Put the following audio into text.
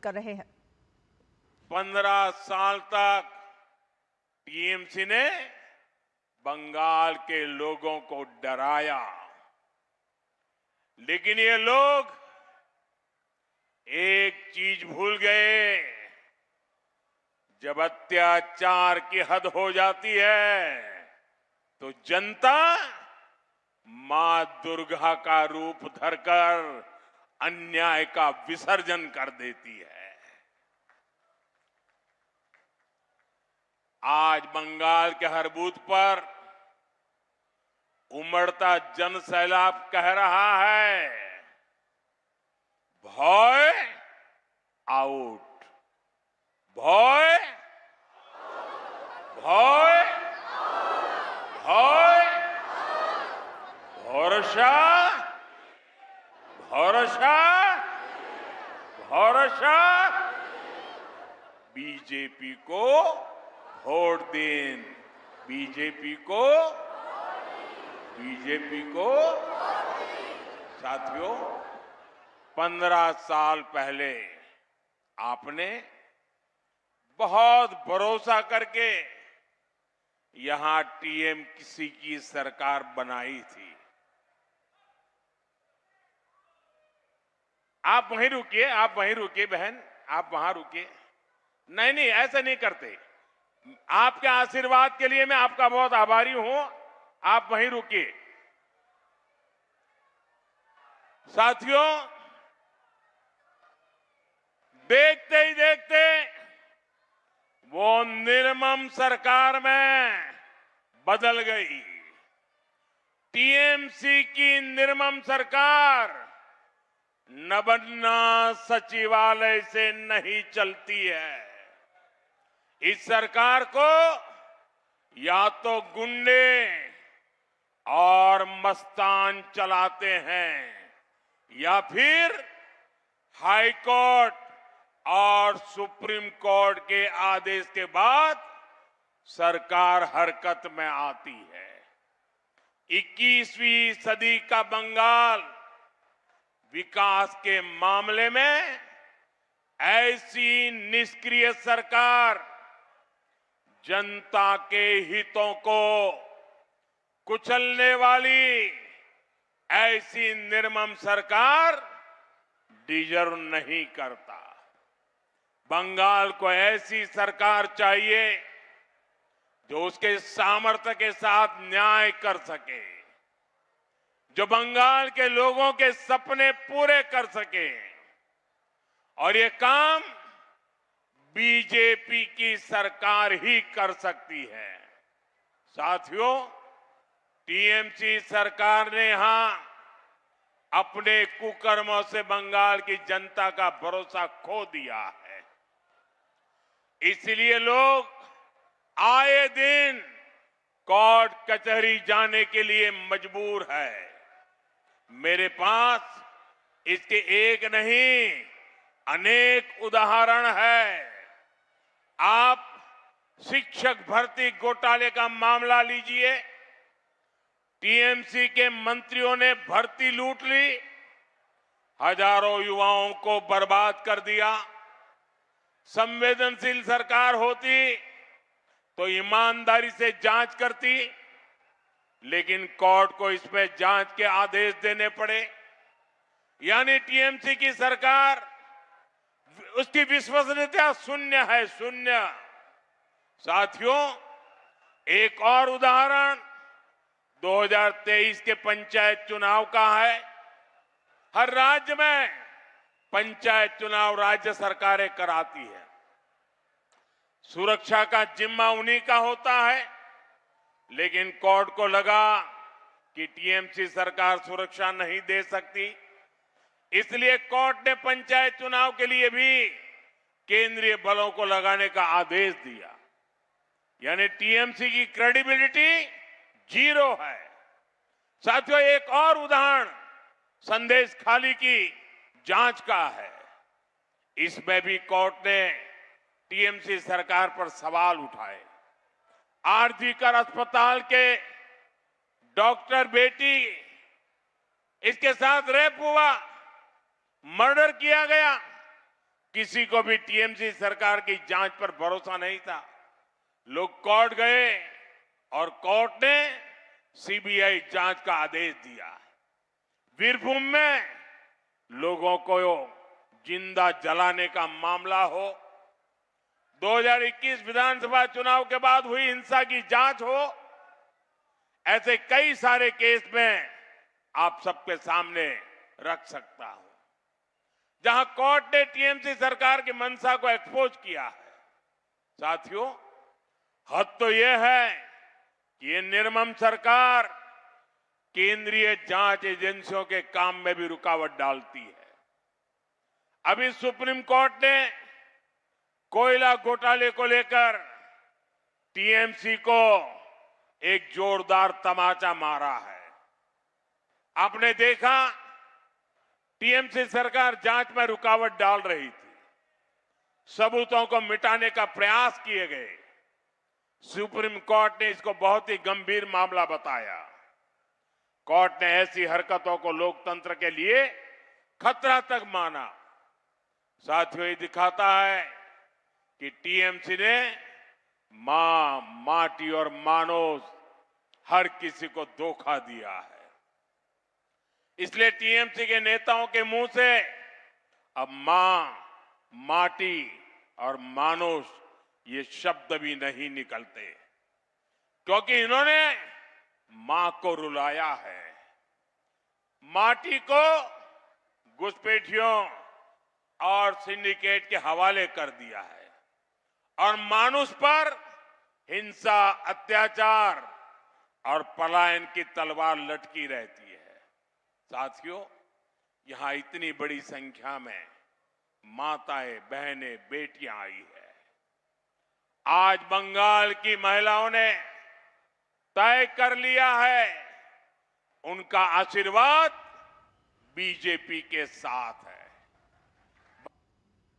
कर रहे हैं। 15 साल तक टीएमसी ने बंगाल के लोगों को डराया, लेकिन ये लोग एक चीज भूल गए। जब अत्याचार की हद हो जाती है तो जनता मां दुर्गा का रूप धरकर अन्याय का विसर्जन कर देती है। आज बंगाल के हर बूथ पर उमड़ता जन सैलाब कह रहा है, भय आउट, भय भय भय, भरोसा भरोसा भरोसा, बीजेपी को वोट दें, बीजेपी को साथियों, 15 साल पहले आपने बहुत भरोसा करके यहां टीएमसी की सरकार बनाई थी। आप वहीं रुकिए बहन, आप वहां रुकिए। नहीं, ऐसा नहीं करते। आपके आशीर्वाद के लिए मैं आपका बहुत आभारी हूं। आप वहीं रुकिए। साथियों, देखते ही देखते वो निर्मम सरकार में बदल गई। टीएमसी की निर्मम सरकार नबन्ना सचिवालय से नहीं चलती है। इस सरकार को या तो गुंडे और मस्तान चलाते हैं या फिर हाई कोर्ट और सुप्रीम कोर्ट के आदेश के बाद सरकार हरकत में आती है। 21वीं सदी का बंगाल विकास के मामले में ऐसी निष्क्रिय सरकार जनता के हितों को कुचलने वाली ऐसी निर्मम सरकार डिजर्व नहीं करता। बंगाल को ऐसी सरकार चाहिए जो उसके सामर्थ्य के साथ न्याय कर सके, जो बंगाल के लोगों के सपने पूरे कर सके, और ये काम बीजेपी की सरकार ही कर सकती है। साथियों, टीएमसी सरकार ने यहां अपने कुकर्मों से बंगाल की जनता का भरोसा खो दिया है। इसलिए लोग आए दिन कोर्ट कचहरी जाने के लिए मजबूर है। मेरे पास इसके एक नहीं अनेक उदाहरण है। आप शिक्षक भर्ती घोटाले का मामला लीजिए। टीएमसी के मंत्रियों ने भर्ती लूट ली, हजारों युवाओं को बर्बाद कर दिया। संवेदनशील सरकार होती तो ईमानदारी से जांच करती, लेकिन कोर्ट को इसमें जांच के आदेश देने पड़े। यानी टीएमसी की सरकार, उसकी विश्वसनीयता शून्य है, शून्य। साथियों, एक और उदाहरण 2023 के पंचायत चुनाव का है। हर राज्य में पंचायत चुनाव राज्य सरकारें कराती है। सुरक्षा का जिम्मा उन्हीं का होता है, लेकिन कोर्ट को लगा कि टीएमसी सरकार सुरक्षा नहीं दे सकती, इसलिए कोर्ट ने पंचायत चुनाव के लिए भी केंद्रीय बलों को लगाने का आदेश दिया। यानी टीएमसी की क्रेडिबिलिटी जीरो है। साथियों, एक और उदाहरण संदेश खाली की जांच का है। इसमें भी कोर्ट ने टीएमसी सरकार पर सवाल उठाए। आरजीकर अस्पताल के डॉक्टर बेटी, इसके साथ रेप हुआ, मर्डर किया गया। किसी को भी टीएमसी सरकार की जांच पर भरोसा नहीं था। लोग कोर्ट गए और कोर्ट ने सीबीआई जांच का आदेश दिया। वीरभूम में लोगों को जिंदा जलाने का मामला हो, 2021 विधानसभा चुनाव के बाद हुई हिंसा की जांच हो, ऐसे कई सारे केस में आप सबके सामने रख सकता हूं, जहां कोर्ट ने टीएमसी सरकार की मंशा को एक्सपोज किया है। साथियों, हद तो यह है कि ये निर्मम सरकार केंद्रीय जांच एजेंसियों के काम में भी रुकावट डालती है। अभी सुप्रीम कोर्ट ने कोयला घोटाले को लेकर टीएमसी को एक जोरदार तमाचा मारा है। आपने देखा, टीएमसी सरकार जांच में रुकावट डाल रही थी, सबूतों को मिटाने का प्रयास किए गए। सुप्रीम कोर्ट ने इसको बहुत ही गंभीर मामला बताया। कोर्ट ने ऐसी हरकतों को लोकतंत्र के लिए खतरा तक माना। साथियों, ये दिखाता है कि टीएमसी ने मां, माटी और मानव हर किसी को धोखा दिया है। इसलिए टीएमसी के नेताओं के मुंह से अब मां, माटी और मानुष ये शब्द भी नहीं निकलते, क्योंकि इन्होंने मां को रुलाया है, माटी को घुसपैठियों और सिंडिकेट के हवाले कर दिया है और मानुष पर हिंसा, अत्याचार और पलायन की तलवार लटकी रहती है। साथियों, यहां इतनी बड़ी संख्या में माताएं, बहनें, बेटियां आई है। आज बंगाल की महिलाओं ने तय कर लिया है, उनका आशीर्वाद बीजेपी के साथ है।